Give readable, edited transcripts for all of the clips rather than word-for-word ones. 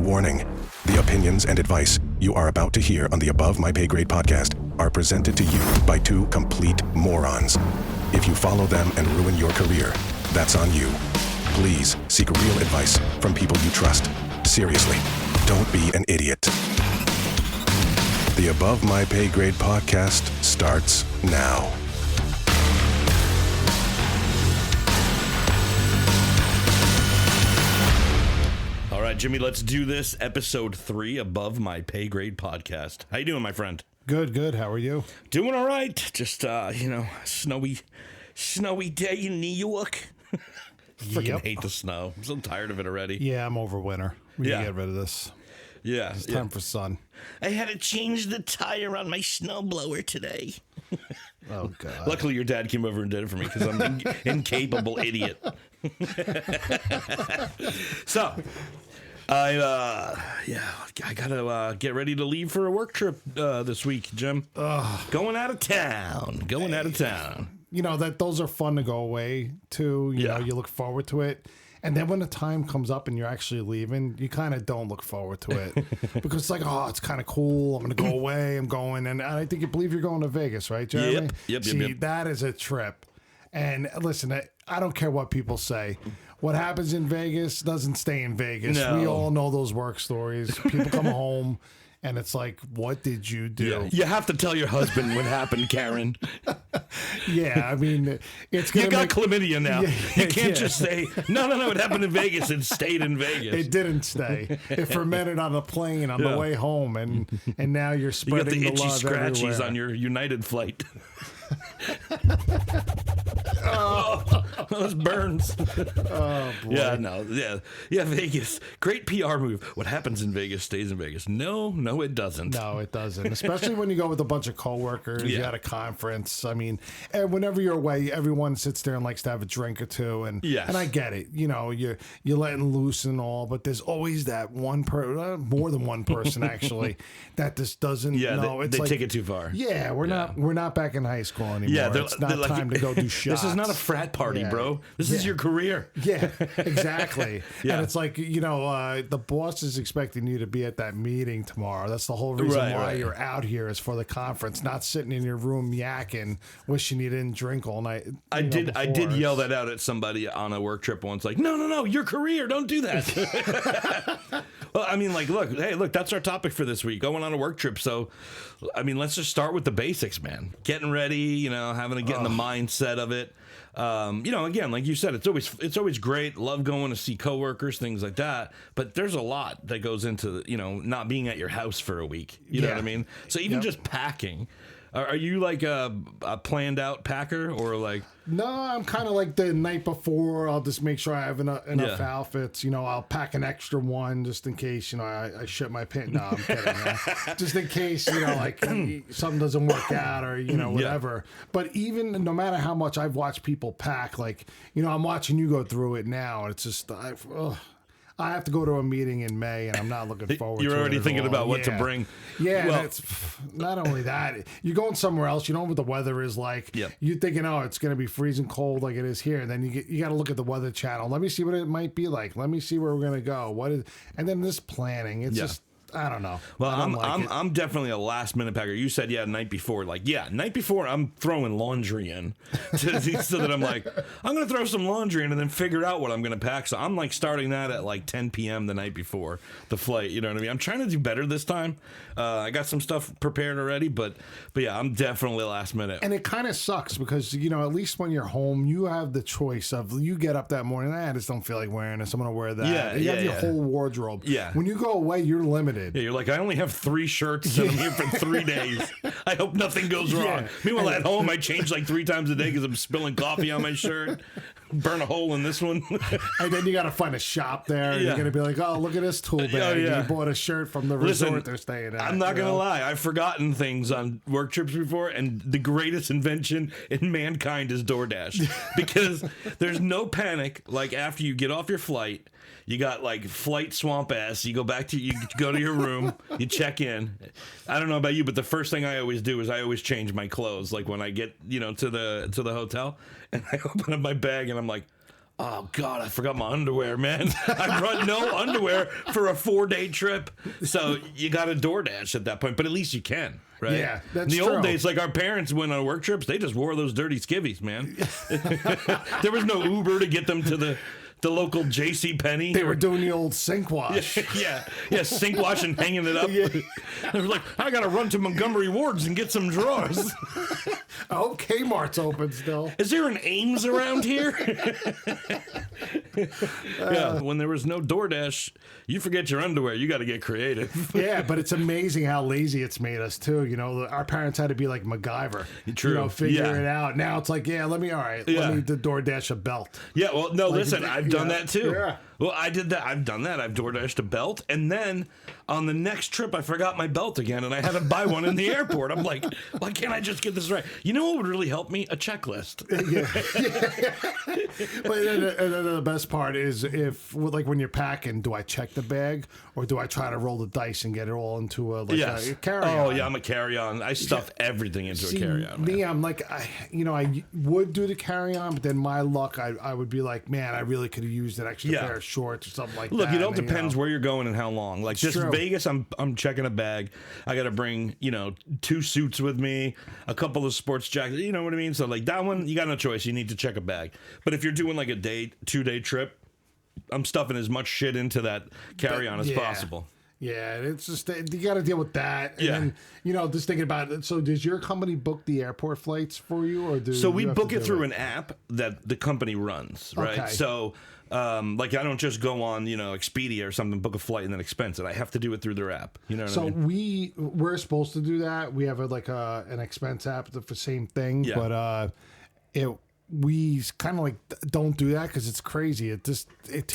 Warning: the opinions and advice you are about to hear on the Above My Pay Grade podcast are presented to you by two complete morons. If you follow them and ruin your career, that's on you. Please seek real advice from people you trust. Seriously, don't be an idiot. The Above My Pay Grade podcast starts now. All right, Jimmy, let's do this. Episode 3, Above My Pay Grade podcast. How you doing, my friend? Good. How are you? Doing all right. Just, snowy day in New York. Freaking hate the snow. I'm so tired of it already. Yeah, I'm over winter. We Yeah. can get rid of this. Yeah. It's time for sun. I had to change the tire on my snowblower today. Oh, God. Luckily, your dad came over and did it for me because I'm an incapable idiot. So, I gotta get ready to leave for a work trip this week, Jim. Going out of town. You know, those are fun to go away to. You know, you look forward to it. And then when the time comes up and you're actually leaving, you kind of don't look forward to it. Because it's like, oh, it's kind of cool. I'm going to go away. I'm going. And I think you believe you're going to Vegas, right, Jeremy? Yep. See, that is a trip. And listen, I don't care what people say. What happens in Vegas doesn't stay in Vegas. No. We all know those work stories. People come home. And it's like, what did you do? Yeah. You have to tell your husband what happened, Karen. Yeah, I mean, it's gonna You got chlamydia now. Yeah, You can't yeah. just say, no, it happened in Vegas. It stayed in Vegas. It didn't stay. It fermented on the plane on the way home, and now you're You spreading got the itchy love scratchies everywhere. on your United flight. Those burns. Oh, boy. Yeah, Vegas. Great PR move. What happens in Vegas stays in Vegas. No, it doesn't. No, it doesn't. Especially when you go with a bunch of coworkers, you're at a conference. I mean, and whenever you're away, everyone sits there and likes to have a drink or two. And Yes. and I get it. You know, you're letting loose and all, but there's always that one more than one person actually, that just doesn't. Yeah, know. they It's take it too far. Yeah, we're not back in high school anymore. Yeah, it's not like, time to go do shots. This is not a frat party, Yeah. bro. This is your career. Yeah, exactly. Yeah. And it's like, you know, the boss is expecting you to be at that meeting tomorrow. That's the whole reason why you're out here is for the conference, not sitting in your room yakking, wishing you didn't drink all night. I did yell that out at somebody on a work trip once, like, no, your career, don't do that. Well, I mean, like, look, that's our topic for this week, going on a work trip. So, I mean, let's just start with the basics, man. Getting ready, you know, having to get in the mindset of it. You know, again, like you said, it's always great. Love going to see coworkers, things like that. But there's a lot that goes into, you know, not being at your house for a week. You know what I mean? So even just packing. Are you like a planned out packer or like? No, I'm kind of like the night before. I'll just make sure I have enough outfits. You know, I'll pack an extra one just in case, you know, I shit my pants. No, I'm kidding. Man. Just in case, you know, like something doesn't work out or, you know, whatever. But even no matter how much I've watched people pack, like, you know, I'm watching you go through it now. And it's just, I have to go to a meeting in May, and I'm not looking forward to it. You're already at thinking all. about what to bring. Yeah, Well, and it's not only that. You're going somewhere else. You know what the weather is like. Yep. You're thinking, oh, it's going to be freezing cold like it is here. And then you got to look at the Weather Channel. Let me see what it might be like. Let me see where we're going to go. And then this planning. It's just, I don't know. Well, I I'm definitely a last minute packer. You said night before. Like, night before I'm throwing laundry in so that I'm like, I'm going to throw some laundry in and then figure out what I'm going to pack. So I'm like starting that at like 10 p.m. the night before the flight. You know what I mean? I'm trying to do better this time. I got some stuff prepared already, but yeah, I'm definitely last minute. And it kind of sucks because, you know, at least when you're home, you have the choice of you get up that morning, I just don't feel like wearing this. I'm going to wear that. You have your whole wardrobe. Yeah. When you go away, you're limited. Yeah, you're like, I only have 3 shirts and I'm here for 3 days. I hope nothing goes wrong. Yeah. Meanwhile, at home, I change like 3 times a day because I'm spilling coffee on my shirt. Burn a hole in this one. And then you got to find a shop there. And you're going to be like, oh, look at this tool bag. You bought a shirt from the resort they're staying at. I'm not going to lie. I've forgotten things on work trips before, and the greatest invention in mankind is DoorDash. Because there's no panic. Like, after you get off your flight, you got like flight swamp ass. You go you go to your room, you check in. I don't know about you, but the first thing I always do is I always change my clothes. Like when I get, to the hotel, and I open up my bag and I'm like, Oh God, I forgot my underwear, man. I brought no underwear for a 4-day trip. So you got to DoorDash at that point, but at least you can, right? Yeah, that's In the old true. days, like our parents went on work trips, they just wore those dirty skivvies, man. There was no Uber to get them to the local J.C. Penney. They were doing the old sink wash. yeah, sink wash and hanging it up. They were like, I got to run to Montgomery Ward's and get some drawers. I hope Kmart's open still. Is there an Ames around here? Yeah, when there was no DoorDash, you forget your underwear. You got to get creative. Yeah, but it's amazing how lazy it's made us too. You know, our parents had to be like MacGyver. True. You know, figure Yeah. it out. Now it's like, let me DoorDash a belt. Yeah, well, no, listen, I've done yeah, that too. yeah. Well, I did that. I've done that. I've DoorDashed a belt. And then on the next trip, I forgot my belt again, and I had to buy one in the airport. I'm like, why can't I just get this right? You know what would really help me? A checklist. But then the best part is like when you're packing, do I check the bag or do I try to roll the dice and get it all into a carry-on? Oh, yeah, I'm a carry-on. I stuff everything into a carry-on. Me, I'm like, I would do the carry-on, but then my luck, I would be like, man, I really could have used an extra pair of shorts or something like that. Look, it all depends where you're going and how long. Like this True. Vegas, I'm checking a bag. I got to bring 2 suits with me, a couple of sports jackets. You know what I mean? So like that one, you got no choice. You need to check a bag. But if you're doing like a 2-day trip, I'm stuffing as much shit into that carry-on as possible. Yeah, it's just you got to deal with that. And Yeah. then, just thinking about it. So, does your company book the airport flights for you, or do So we you have book to it do through an app that the company runs, right? Okay. So, like I don't just go on, Expedia or something, book a flight and then expense it. I have to do it through their app. You know what So I mean? we're supposed to do that. We have an expense app for the same thing, Yeah. but we kind of like don't do that because it's crazy. It takes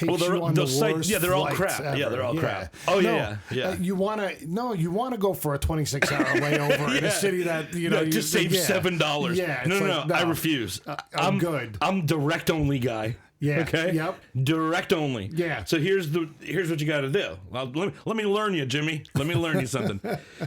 you on the those sites- worst. yeah, they're all flights crap. ever. Yeah, they're all crap. Oh, yeah. You wanna go for a 26-hour layover in a city that to save $7. Yeah, No, I refuse. I'm good. I'm direct only guy. Yeah. Okay. Yep. Direct only. Yeah. So here's what you got to do. Well, let me learn you, Jimmy. Let me learn you something.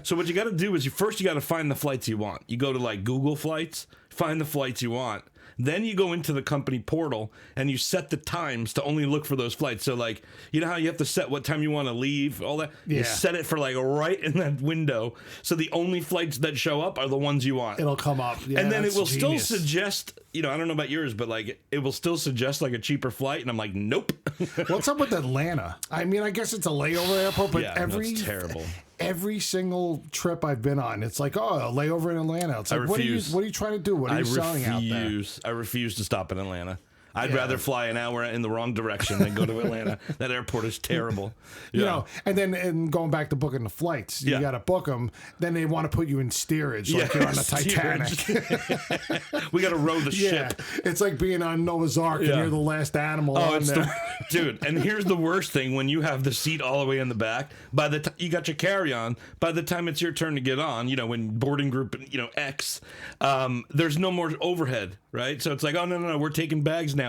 So what you got to do is you got to find the flights you want. You go to like Google Flights, find the flights you want. Then you go into the company portal and you set the times to only look for those flights. So like, you know how you have to set what time you want to leave, all that? Yeah. You set it for like right in that window. So the only flights that show up are the ones you want. It'll come up. Yeah, And then it that's will genius. still suggest, I don't know about yours, but like it will still suggest like a cheaper flight. And I'm like, nope. What's up with Atlanta? I mean, I guess it's a layover airport, but Yeah, no, it's terrible. Every single trip I've been on, it's like, oh, a layover in Atlanta. It's like, refuse. what are you trying to do? What are you selling out there? I refuse to stop in Atlanta. I'd rather fly an hour in the wrong direction than go to Atlanta. That airport is terrible. Yeah. And then going back to booking the flights, you got to book them. Then they want to put you in steerage, like you're on the Titanic. We got to row the Yeah, ship. it's like being on Noah's Ark and Yeah. you're the last animal Oh, on it's there. dude. And here's the worst thing: when you have the seat all the way in the back, by the time you got your carry-on, by the time it's your turn to get on, when boarding group, X, there's no more overhead, right? So it's like, oh no, we're taking bags now.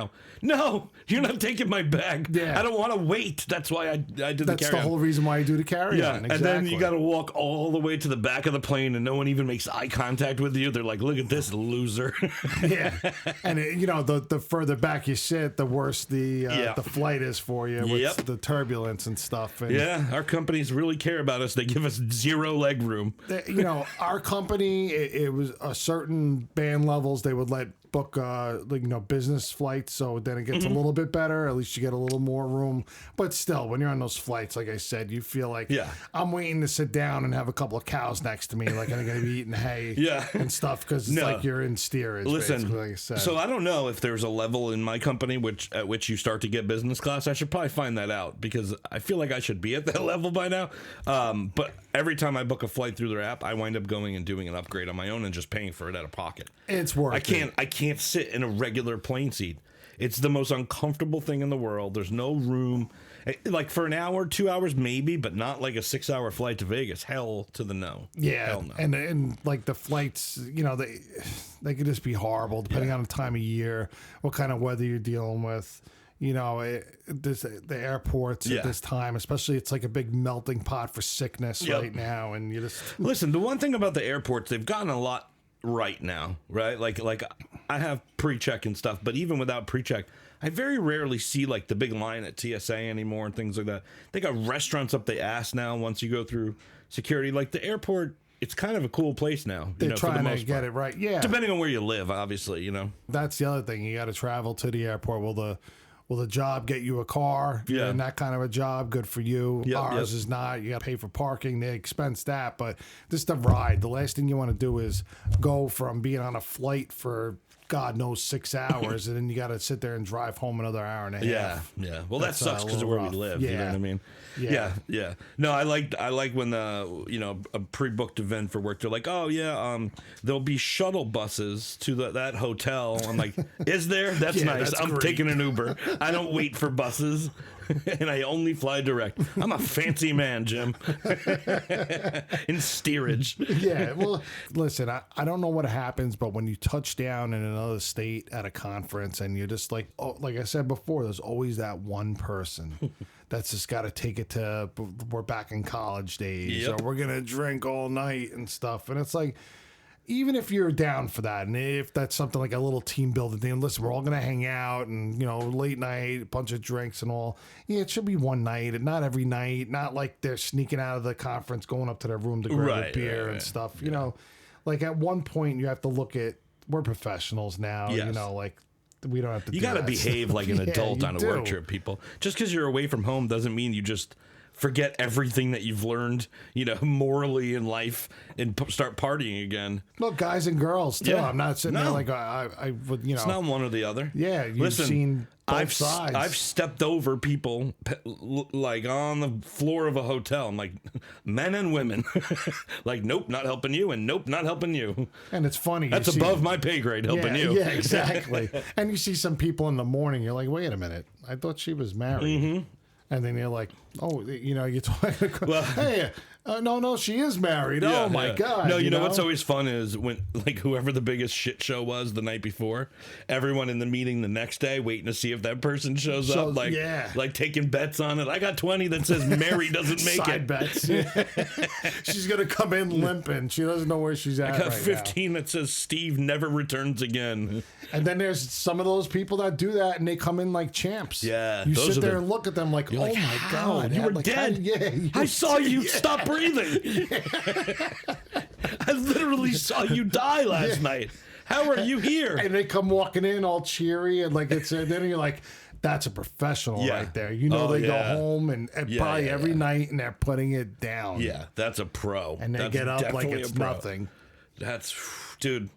No, you're not taking my bag. Yeah. I don't want to wait. That's why I did the That's carry-on. the whole reason why you do the carry-on. Yeah, Exactly. and then you got to walk all the way to the back of the plane, and no one even makes eye contact with you. They're like, "Look at this loser." Yeah, and the further back you sit, the worse the flight is for you with the turbulence and stuff. And, Yeah, our companies really care about us. They give us 0 leg room. Our company, it was a certain band levels they would let book business flights, so then it gets a little bit better. At least you get a little more room. But still, when you're on those flights, like I said, you feel like I'm waiting to sit down and have a couple of cows next to me, like I'm going to be eating hay and stuff, because it's like you're in steerage. Listen, basically, like I said. so I don't know if there's a level in my company at which you start to get business class. I should probably find that out because I feel like I should be at that level by now. But every time I book a flight through their app, I wind up going and doing an upgrade on my own and just paying for it out of pocket. It's worth it. I can't sit in a regular plane seat. It's the most uncomfortable thing in the world. There's no room. Like for an hour, 2 hours, maybe, but not like a 6-hour flight to Vegas. Hell to the no. Yeah, Hell no. and like the flights, they could just be horrible depending on the time of year, what kind of weather you're dealing with. The airports at this time, especially, it's like a big melting pot for sickness right now, and you just listen. The one thing about the airports, they've gotten a lot right now, right? Like I have pre-check and stuff, but even without pre-check, I very rarely see like the big line at TSA anymore and things like that. They got restaurants up the ass now once you go through security. Like the airport, it's kind of a cool place now. They're for the trying to most get part. it right. Yeah. Depending on where you live, obviously, That's the other thing. You got to travel to the airport. Will the job get you a car? Yeah. And that kind of a job, good for you. Yep, Ours is not. You got to pay for parking. They expense that. But just the ride. The last thing you want to do is go from being on a flight for God knows 6 hours, and then you got to sit there and drive home another hour and a half. Yeah. Well, that That's, sucks a because of little where we rough. live. You know what I mean? Yeah. No, I like when a pre-booked event for work. They're like, oh yeah, there'll be shuttle buses to that hotel. I'm like, is there? That's Yeah, nice. that's I'm great. taking an Uber. I don't wait for buses, and I only fly direct. I'm a fancy man, Jim. In steerage. Yeah, well, listen, I don't know what happens, but when you touch down in another state at a conference and you're just like, oh, like I said before, there's always that one person that's just got to take it to, we're back in college days, Yep. or we're going to drink all night and stuff. And it's like, even if you're down for that, and if that's something like a little team building thing, listen, we're all going to hang out and, late night, a bunch of drinks and all. Yeah, it should be one night and not every night. Not like they're sneaking out of the conference, going up to their room to grab a beer and stuff. Like at one point you have to look at, we're professionals now, Yes. like we don't have to You do got to that behave stuff. like an Yeah, adult you on a do. work trip, people. Just because you're away from home doesn't mean you just forget everything that you've learned, morally in life and start partying again. Look, guys and girls too. Yeah. I'm not sitting there No. like I would, It's not one or the other. Yeah, you've Listen, seen both I've sides. I've stepped over people like on the floor of a hotel. I'm like, men and women. Like, nope, not helping you, and nope, not helping you. And it's funny. That's you see- above my pay grade helping yeah, you. Yeah, exactly. And you see some people in the morning, you're like, wait a minute, I thought she was married. Mm-hmm. And then you're like, oh, you're talking, Well- hey, no, she is married. Yeah, oh my yeah. God. No, you know what's always fun is when, like, whoever the biggest shit show was the night before, everyone in the meeting the next day waiting to see if that person shows up, like, yeah. like taking bets on it. I got 20 that says Mary doesn't make Side it. bets. She's gonna come in limping. She doesn't know where she's at. I got right 15 that says Steve never returns again. now. And then there's some of those people that do that, and they come in like champs. Yeah, you those sit are there the- and look at them like, You're oh like, my how? God, You were like, dead. I saw you stop breathing. I literally saw you die last night. How are you here? And they come walking in all cheery and like it's, and then you're like, that's a professional Yeah. right there. They yeah. go home and probably yeah, every yeah. night and they're putting it down. Yeah, that's a pro. And they That's get up like definitely it's a pro. nothing. That's, dude.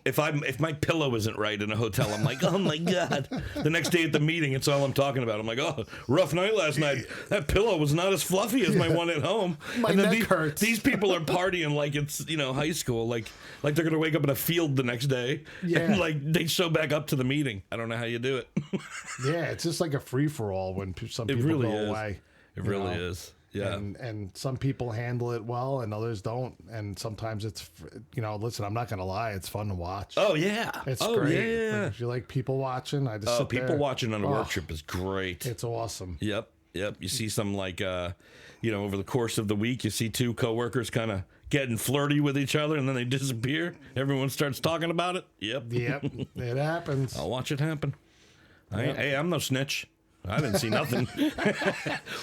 If my pillow isn't right in a hotel, I'm like, oh my God. The next day at the meeting, it's all I'm talking about. I'm like, oh, rough night last night. That pillow was not as fluffy as my one at home. My and then neck hurts. These people are partying like it's high school, like they're gonna wake up in a field the next day. Yeah. And like they show back up to the meeting. I don't know how you do it. Yeah, it's just like a free for all when some It people really go is. away. It you really know? is. Yeah. And some people handle it well and others don't. And sometimes it's, listen, I'm not going to lie. It's fun to watch. Oh yeah. It's oh great. yeah. Like, if you like people watching, I just Oh, sit people there. watching on a work Oh, trip is great. It's awesome. Yep. You see some like, over the course of the week, you see two coworkers kind of getting flirty with each other, and then they disappear. Everyone starts talking about it. Yep. Yep, it happens. I'll watch it happen. Hey, I'm no snitch. I didn't see nothing.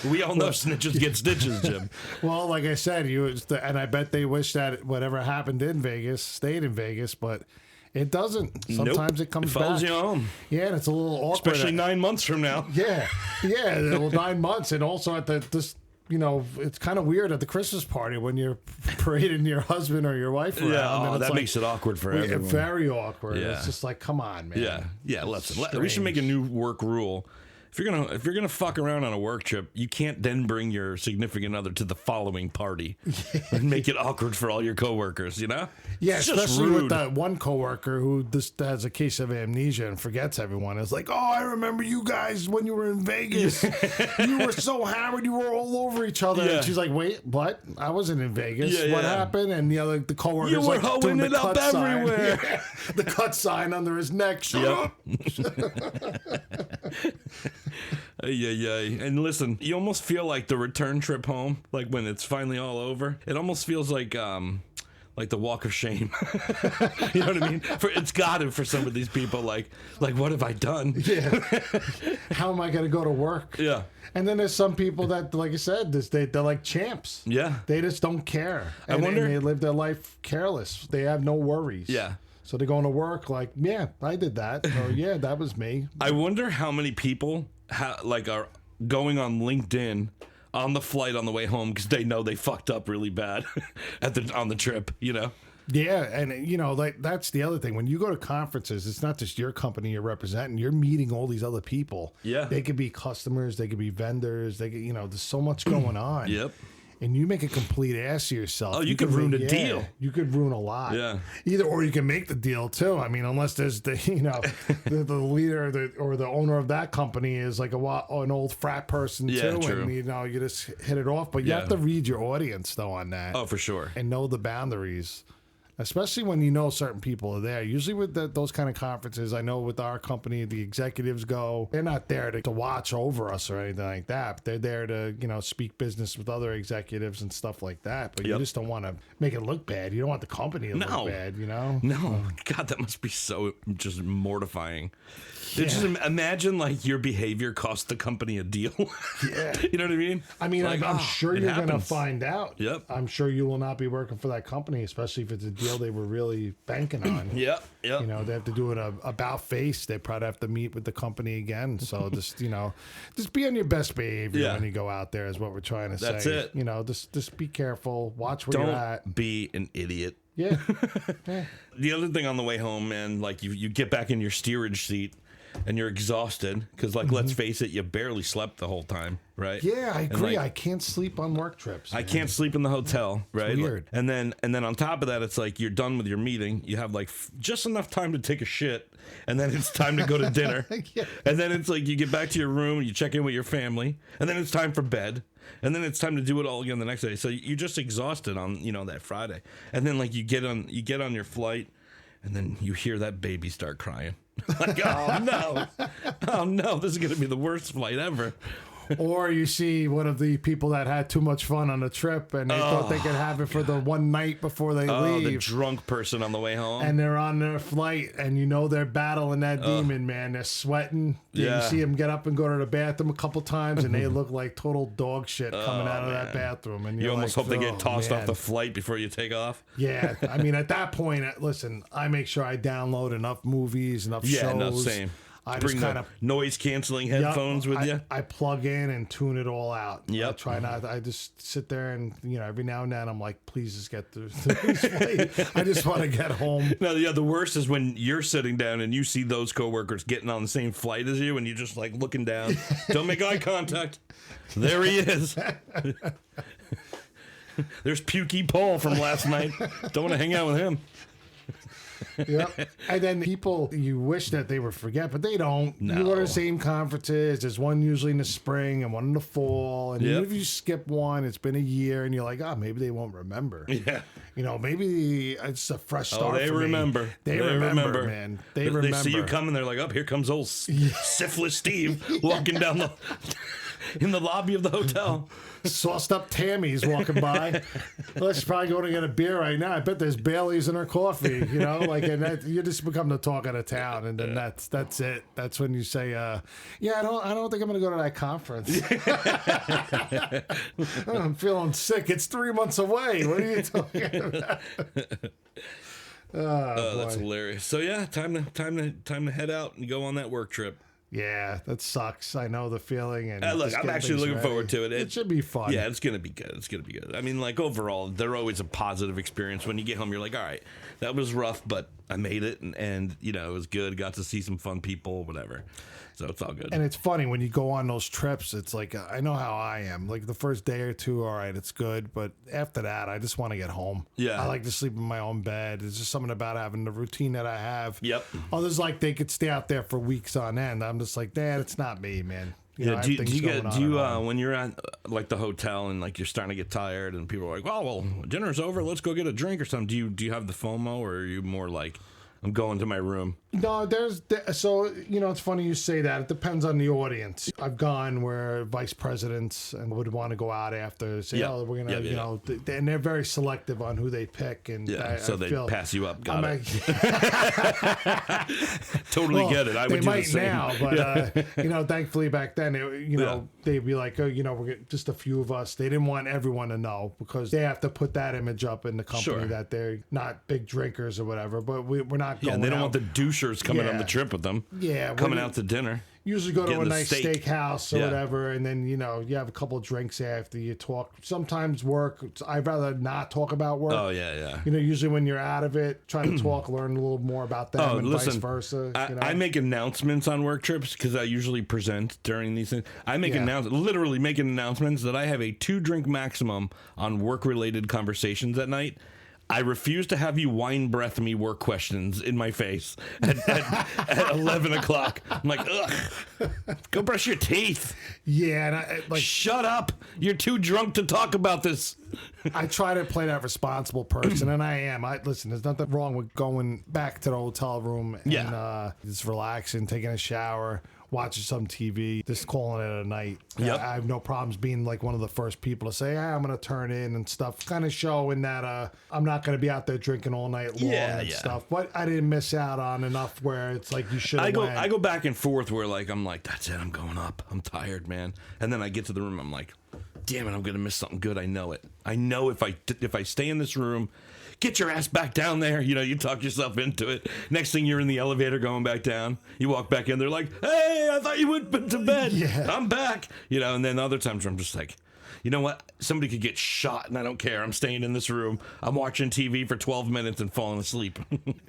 We all know snitches get stitches, Jim. Well, like I said, and I bet they wish that whatever happened in Vegas stayed in Vegas, but it doesn't. Sometimes Nope. it comes follows back. you home, Yeah, and it's a little awkward. especially 9 months from now. Yeah, well, 9 months, and also at this. It's kind of weird at the Christmas party when you're parading your husband or your wife around. Yeah, and it's that like, makes it awkward for everyone. very awkward. Yeah. It's just like, come on, man. Yeah. Listen, we should make a new work rule. If you're gonna fuck around on a work trip, you can't then bring your significant other to the following party and make it awkward for all your coworkers. Yeah, It's just especially with rude. that one coworker who just has a case of amnesia and forgets everyone. It's like, oh, I remember you guys when you were in Vegas. You were so hammered, you were all over each other. Yeah. And she's like, wait, what? I wasn't in Vegas. Yeah, What yeah. happened? And the coworker's You were like doing hoeing the it up cut sign. everywhere. Yeah. The cut sign under his neck. Shut up. Yeah. And listen, you almost feel like the return trip home, like when it's finally all over. It almost feels like like the walk of shame. You know what I mean? It's got to for some of these people. Like what have I done? Yeah. How am I going to go to work? Yeah. And then there's some people that, like I said, they're like champs. Yeah. They just don't care. I wonder. And they live their life careless. They have no worries. Yeah. So they're going to work like, yeah, I did that. Or yeah, that was me. I wonder how many people are going on LinkedIn on the flight on the way home because they know they fucked up really bad on the trip, you know? Yeah, and you know, like that's the other thing. When you go to conferences, it's not just your company you're representing. You're meeting all these other people. Yeah. They could be customers, they could be vendors, they could, you know, there's so much going on. Yep. And you make a complete ass of yourself. Oh, you could ruin a deal. You could ruin a lot. Yeah. Or you can make the deal too. I mean, unless there's the the leader or the owner of that company is like an old frat person too, true. and you just hit it off. But you have to read your audience though on that. Oh, for sure. And know the boundaries. Especially when you know certain people are there. Usually with those kind of conferences, I know with our company, the executives go. They're not there to watch over us or anything like that. But they're there to, speak business with other executives and stuff like that. But you just don't want to make it look bad. You don't want the company to look bad, No. God, that must be so just mortifying. Yeah. Just imagine like your behavior cost the company a deal. Yeah. You know what I mean? I mean, like, I'm sure you're going to find out. Yep. I'm sure you will not be working for that company, especially if it's a deal they were really banking on. Yep. Yep. They have to do an about face. They probably have to meet with the company again. So just be on your best behavior when you go out there is what we're trying to say. That's it. Just be careful. Watch where you're at. Don't be an idiot. Yeah. Yeah. The other thing on the way home, man, like you get back in your steerage seat and you're exhausted because, like, let's face it, you barely slept the whole time, right? Yeah, I agree. Like, I can't sleep on work trips. I can't sleep in the hotel, right? Weird. And then on top of that, it's like you're done with your meeting. You have like just enough time to take a shit, and then it's time to go to dinner. Yeah. And then it's like you get back to your room, and you check in with your family, and then it's time for bed. And then it's time to do it all again the next day. So you're just exhausted on that Friday. And then like you get on your flight, and then you hear that baby start crying. Like, oh no, this is gonna be the worst flight ever. Or you see one of the people that had too much fun on a trip and they thought they could have it for the one night before they leave. The drunk person on the way home. And they're on their flight and they're battling that demon, man. They're sweating. Yeah. You see them get up and go to the bathroom a couple times and they look like total dog shit coming out of that bathroom. And you almost hope they get tossed off the man. flight before you take off. Yeah. I mean, at that point, listen, I make sure I download enough movies, enough shows. Yeah, no, same. I Bring just kind of noise canceling headphones with you. I plug in and tune it all out. Yep. I try not. I just sit there and every now and then I'm like, please just get through this flight. I just want to get home. No, yeah. The worst is when you're sitting down and you see those coworkers getting on the same flight as you, and you're just like looking down. Don't make eye contact. There he is. There's Pukey Paul from last night. Don't want to hang out with him. Yep. And then people, you wish that they would forget, but they don't. No. You go to the same conferences. There's one usually in the spring and one in the fall. And even if you skip one, it's been a year, and you're like, maybe they won't remember. Yeah. Maybe it's a fresh start. They for remember. Me. They remember, man. They remember. They see you coming. They're like, here comes old syphilis Steve walking down in the lobby of the hotel. Sauced up Tammy's walking by. Let's probably go to get a beer right now. I bet there's Bailey's in her coffee, and that, you just become the talk of the town, and then that's it. That's when you say, I don't think I'm going to go to that conference. I'm feeling sick. It's 3 months away. What are you talking about? That's hilarious. So yeah, time to head out and go on that work trip. Yeah, that sucks. I know the feeling. And look, I'm actually looking forward to it. It should be fun. Yeah, it's gonna be good. I mean, like overall, they're always a positive experience. When you get home, you're like, all right, that was rough, but I made it, and it was good. Got to see some fun people, whatever. So it's all good. And it's funny when you go on those trips. It's like I know how I am. Like the first day or two, all right, it's good, but after that, I just want to get home. Yeah, I like to sleep in my own bed. There's just something about having the routine that I have. Yep. Others like they could stay out there for weeks on end. I'm just like, Dad, it's not me, man. Do you when you're at like the hotel and like you're starting to get tired and people are like, well, dinner's over, let's go get a drink or something. Do you have the FOMO, or are you more like, I'm going to my room? No, so it's funny you say that. It depends on the audience. I've gone where vice presidents and would want to go out after, say, oh, we're gonna, and they're very selective on who they pick, and so they pass you up. Got it. Totally Totally get it. I would do the same. Now, but thankfully back then, they'd be like, oh, we're just a few of us. They didn't want everyone to know because they have to put that image up in the company that they're not big drinkers or whatever. But we're not going. Yeah, and they don't out. want the douchers coming on the trip with them. Yeah, coming out to dinner. Usually go to a nice steakhouse or whatever, and then you have a couple of drinks after you talk. Sometimes work. I'd rather not talk about work. Oh yeah. Usually when you're out of it, trying to talk, learn a little more about them, and vice versa. I make announcements on work trips because I usually present during these things. I make literally making announcements that I have a 2-drink maximum on work-related conversations at night. I refuse to have you wine breath me work questions in my face at 11 o'clock. I'm like, ugh, go brush your teeth. Yeah. And shut up. You're too drunk to talk about this. I try to play that responsible person, and I am. Listen, there's nothing wrong with going back to the hotel room and just relaxing, taking a shower, watching some TV, just calling it a night. Yep. I have no problems being like one of the first people to say, I'm going to turn in and stuff, kind of showing that I'm not going to be out there drinking all night long and stuff. But I didn't miss out on enough where it's like you should have went. I go back and forth where I'm like, that's it, I'm going up. I'm tired, man. And then I get to the room, I'm like, damn it, I'm going to miss something good. I know it. I know if I stay in this room, get your ass back down there. You talk yourself into it. Next thing you're in the elevator going back down. You walk back in, they're like, hey, I thought you went to bed. Yeah. I'm back. And then other times I'm just like, you know what? Somebody could get shot and I don't care. I'm staying in this room. I'm watching TV for 12 minutes and falling asleep.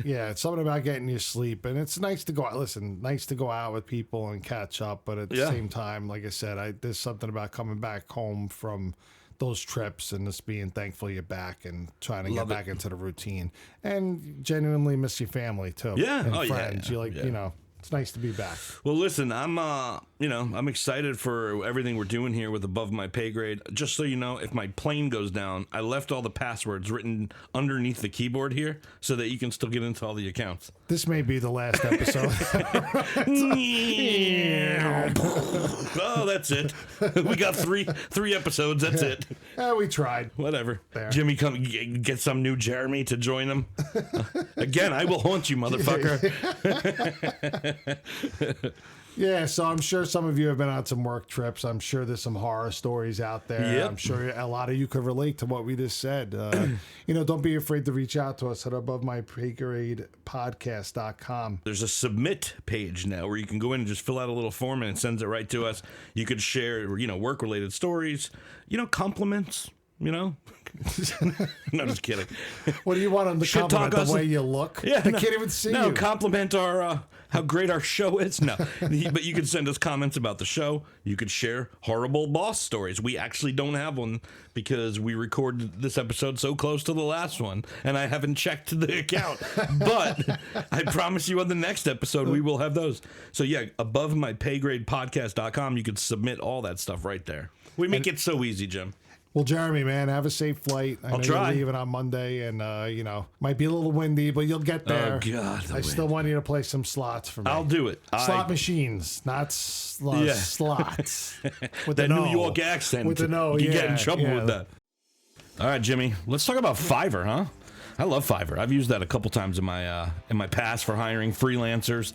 Yeah, it's something about getting your sleep. And it's nice to go out. Listen, nice to go out with people and catch up. But at the same time, like I said, there's something about coming back home from those trips and just being thankful you're back and trying to get back into the routine. And genuinely miss your family, too. Yeah. And friends. You it's nice to be back. Well, listen, I'm excited for everything we're doing here with Above My Pay Grade. Just so you know, if my plane goes down, I left all the passwords written underneath the keyboard here so that you can still get into all the accounts. This may be the last episode. Oh, that's it. We got three episodes. That's it. We tried. Whatever. There. Jimmy, come get some new Jeremy to join him. Again, I will haunt you, motherfucker. Yeah, so I'm sure some of you have been on some work trips. I'm sure there's some horror stories out there. Yep. I'm sure a lot of you could relate to what we just said. Don't be afraid to reach out to us at abovemypaygradepodcast.com. There's a submit page now where you can go in and just fill out a little form and it sends it right to us. You could share, work-related stories, compliments. No, just kidding. What do you want them to compliment? The way you look? Yeah, they can't even see you. No, compliment our how great our show is. No, but you could send us comments about the show. You could share horrible boss stories. We actually don't have one because we recorded this episode so close to the last one, and I haven't checked the account. But I promise you on the next episode, we will have those. So yeah, abovemypaygradepodcast.com, you could submit all that stuff right there. We make it so easy, Jim. Well, Jeremy, man, have a safe flight. I'll try. You're leaving on Monday, and might be a little windy, but you'll get there. Oh God, I still want you to play some slots for me. I'll do it. Slot machines, not slots. With that the New York accent. With the no, you get in trouble with that. All right, Jimmy, let's talk about Fiverr, huh? I love Fiverr. I've used that a couple times in my past for hiring freelancers.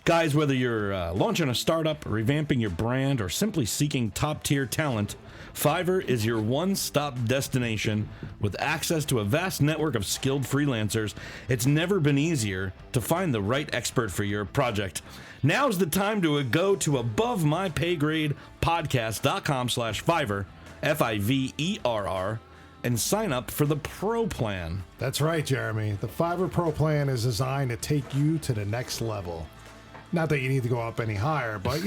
Guys, whether you're launching a startup, revamping your brand, or simply seeking top-tier talent, Fiverr is your one-stop destination with access to a vast network of skilled freelancers. It's never been easier to find the right expert for your project. Now's the time to go to abovemypaygradepodcast.com/Fiverr, Fiverr, and sign up for the Pro Plan. That's right, Jeremy. The Fiverr Pro Plan is designed to take you to the next level. Not that you need to go up any higher, but,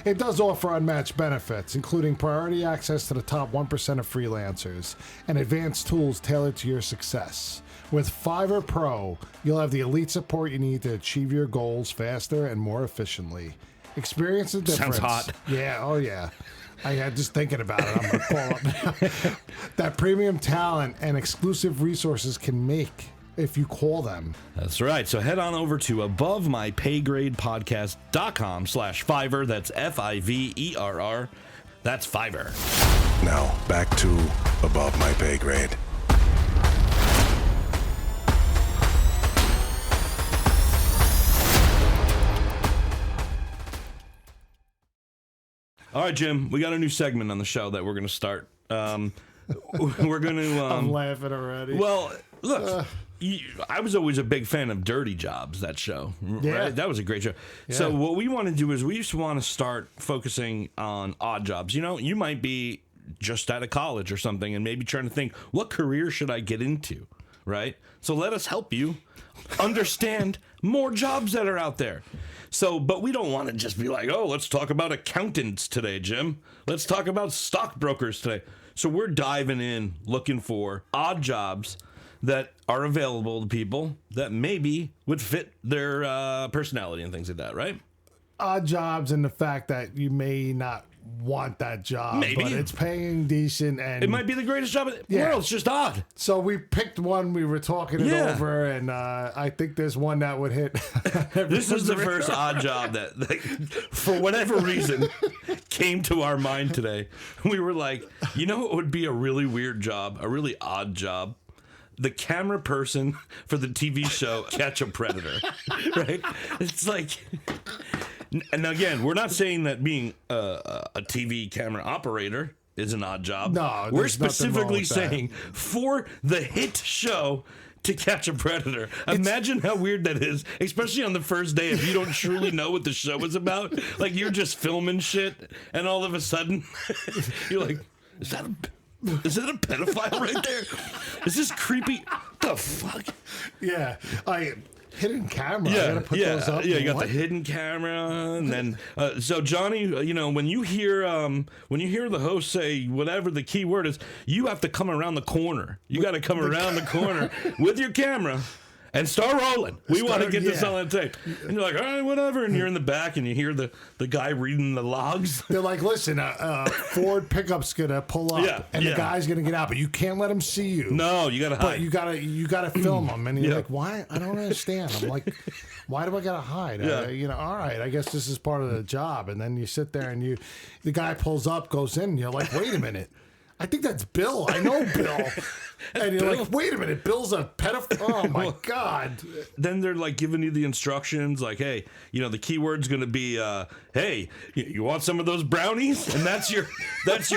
it does offer unmatched benefits, including priority access to the top 1% of freelancers and advanced tools tailored to your success. With Fiverr Pro, you'll have the elite support you need to achieve your goals faster and more efficiently. Experience the difference. Sounds hot. Yeah, oh yeah. I had just thinking about it. I'm going to call up now. That premium talent and exclusive resources can make if you call them. That's right. So head on over to abovemypaygradepodcast.com/Fiverr. That's Fiverr. That's Fiverr. Now, back to Above My Pay Grade. All right, Jim, we got a new segment on the show that we're going to start. We're going to... I'm laughing already. Well, look, I was always a big fan of Dirty Jobs, that show. Yeah. Right? That was a great show. Yeah. So what we want to do is we just want to start focusing on odd jobs. You know, you might be just out of college or something and maybe trying to think, what career should I get into, right? So let us help you understand more jobs that are out there. So, but we don't want to just be like, oh, let's talk about accountants today, Jim. Let's talk about stockbrokers today. So we're diving in, looking for odd jobs that are available to people that maybe would fit their personality and things like that, right? Odd jobs and the fact that you may not want that job, Maybe. but it's paying decent, and It might be the greatest job in the world. It's just odd. So we picked one. We were talking it Yeah. over, and I think there's one that would hit. This is the first odd job that, for whatever reason, came to our mind today. We were like, you know what would be a really weird job, a really odd job? The camera person for the TV show Catch a Predator, right? It's like... And again, we're not saying that being a TV camera operator is an odd job. No, we're there's nothing wrong specifically with that. saying for the hit show To Catch a Predator. Imagine how weird that is, especially on the first day if you don't truly know what the show is about. Like you're just filming shit, and all of a sudden you're like, is that a pedophile right there? Is this creepy? What the fuck? Yeah, hidden camera. I gotta put those up. Yeah, you got What? the hidden camera, and then so Johnny, you know, when you hear the host say whatever the key word is, you have to come around the corner. You got to come around the corner with your camera and start rolling. We want to get this on tape. And you're like, all right, whatever. And you're in the back, and you hear the guy reading the logs. They're like, listen, Ford pickup's gonna pull up, and the guy's gonna get out, but you can't let him see you. No, you got to hide. But you gotta film him, and you're Yeah. like, why? I don't understand. I'm like, why do I gotta hide? Yeah. All right, I guess this is part of the job. And then you sit there, and the guy pulls up, goes in, and you're like, wait a minute. I think that's Bill. I know Bill. And you're like, wait a minute, Bill's a pedophile. Oh my God. Then they're like giving you the instructions, like, hey, you know, the keyword's going to be, hey, you want some of those brownies? And that's your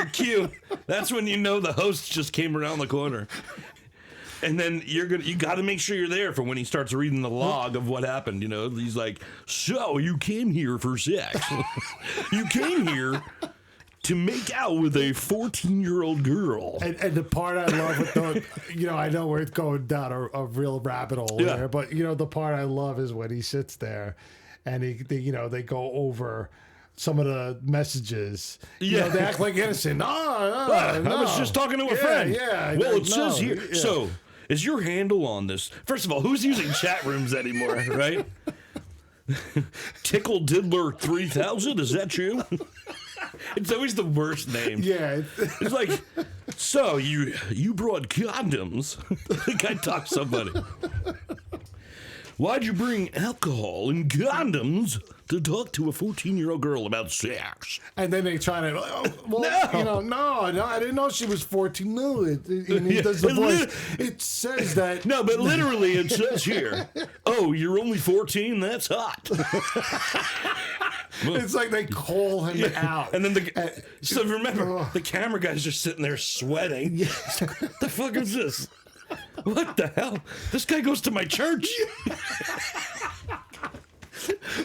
cue. That's when you know the host just came around the corner. And then you got to make sure you're there for when he starts reading the log of what happened. You know, he's like, so you came here for sex. You came here to make out with a 14-year-old girl. And the part I love with the, I know we're going down a real rabbit hole there, but the part I love is when he sits there, and they go over some of the messages. Yeah, they act like innocent. No, I was just talking to a friend. Yeah. Well, it says here. Yeah. So, is your handle on this? First of all, who's using chat rooms anymore, right? Tickle Diddler 3000. Is that you? It's always the worst name. Yeah. It's like, so you brought condoms. The guy talks to somebody. Why'd you bring alcohol and condoms to talk to a 14-year-old girl about sex? And then they try to, no, I didn't know she was 14. No, and he does the voice. It says that. No, but literally it says here, oh, you're only 14? That's hot. It's like they call him out. And then so remember, the camera guy's just sitting there sweating. What the fuck is this? What the hell? This guy goes to my church.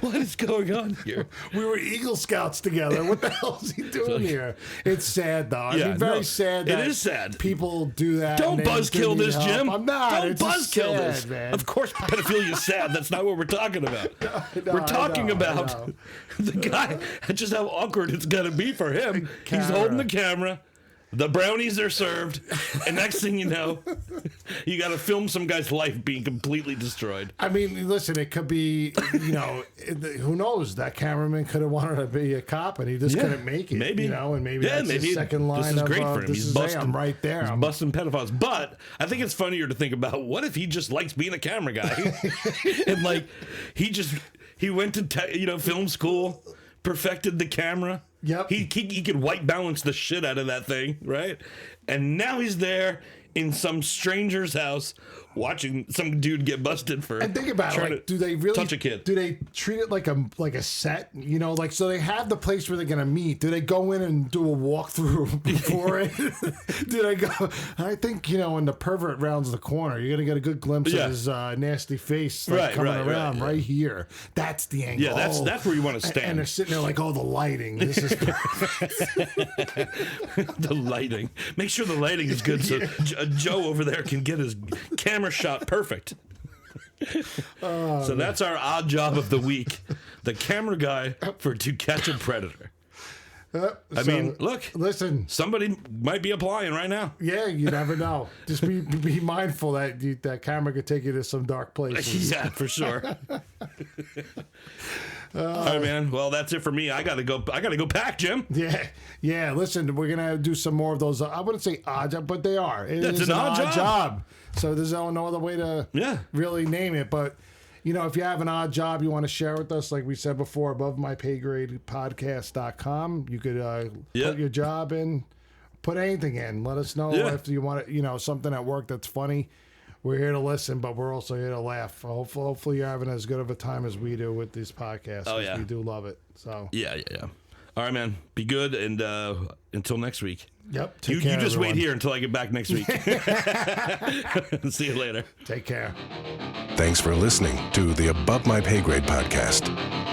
What is going on here? We were Eagle Scouts together. What the hell is he doing here? It's sad, though. Very sad. It is sad. People do that. Don't buzzkill this, Jim. I'm not. Don't buzzkill this. Man. Of course, pedophilia is sad. That's not what we're talking about. We're talking about the guy. Just how awkward it's gonna be for him. He's holding the camera. The brownies are served, and next thing you know, You got to film some guy's life being completely destroyed. I mean, listen, it could be, who knows? That cameraman could have wanted to be a cop and he just couldn't make it. Maybe. And maybe that's his second line this is of, great for him. this He's is busting, I'm right there. He's busting pedophiles. But I think it's funnier to think about, what if he just likes being a camera guy? And like, he went to, film school, perfected the camera. Yep. He could white balance the shit out of that thing, right? And now he's there in some stranger's house watching some dude get busted for. And think about it, like, do they really touch a kid? Do they treat it like a set? So they have the place where they're gonna meet. Do they go in and do a walkthrough before it? Do they go? I think when the pervert rounds the corner, you're gonna get a good glimpse of his nasty face coming around right here. That's the angle. Yeah, that's where you want to stand. And they're sitting there like, oh, the lighting. This is the lighting. Make sure the lighting is good so Joe over there can get his camera shot perfect. So that's our odd job of the week. The camera guy to catch a predator. I mean, look. Listen. Somebody might be applying right now. Yeah, you never know. Just be mindful that camera could take you to some dark places. Yeah, for sure. All right, man. Well, that's it for me. I gotta go pack, Jim. Yeah. Listen, we're gonna do some more of those. I wouldn't say odd job, but they are. It's an odd job. So there's no other way to really name it. But if you have an odd job you want to share with us, like we said before, above my pay grade podcast.com, you could put your job in, put anything in. Let us know if you want something at work that's funny. We're here to listen, but we're also here to laugh. Hopefully you're having as good of a time as we do with this podcast. Oh, yeah. We do love it. So Yeah. All right, man. Be good, and until next week. Yep. You just wait here until I get back next week. See you later. Take care. Thanks for listening to the Above My Pay Grade podcast.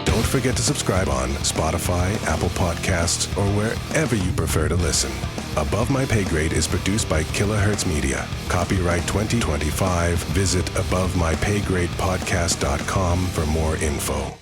Don't forget to subscribe on Spotify, Apple Podcasts, or wherever you prefer to listen. Above My Pay Grade is produced by Kilohertz Media. Copyright 2025. Visit abovemypaygradepodcast.com for more info.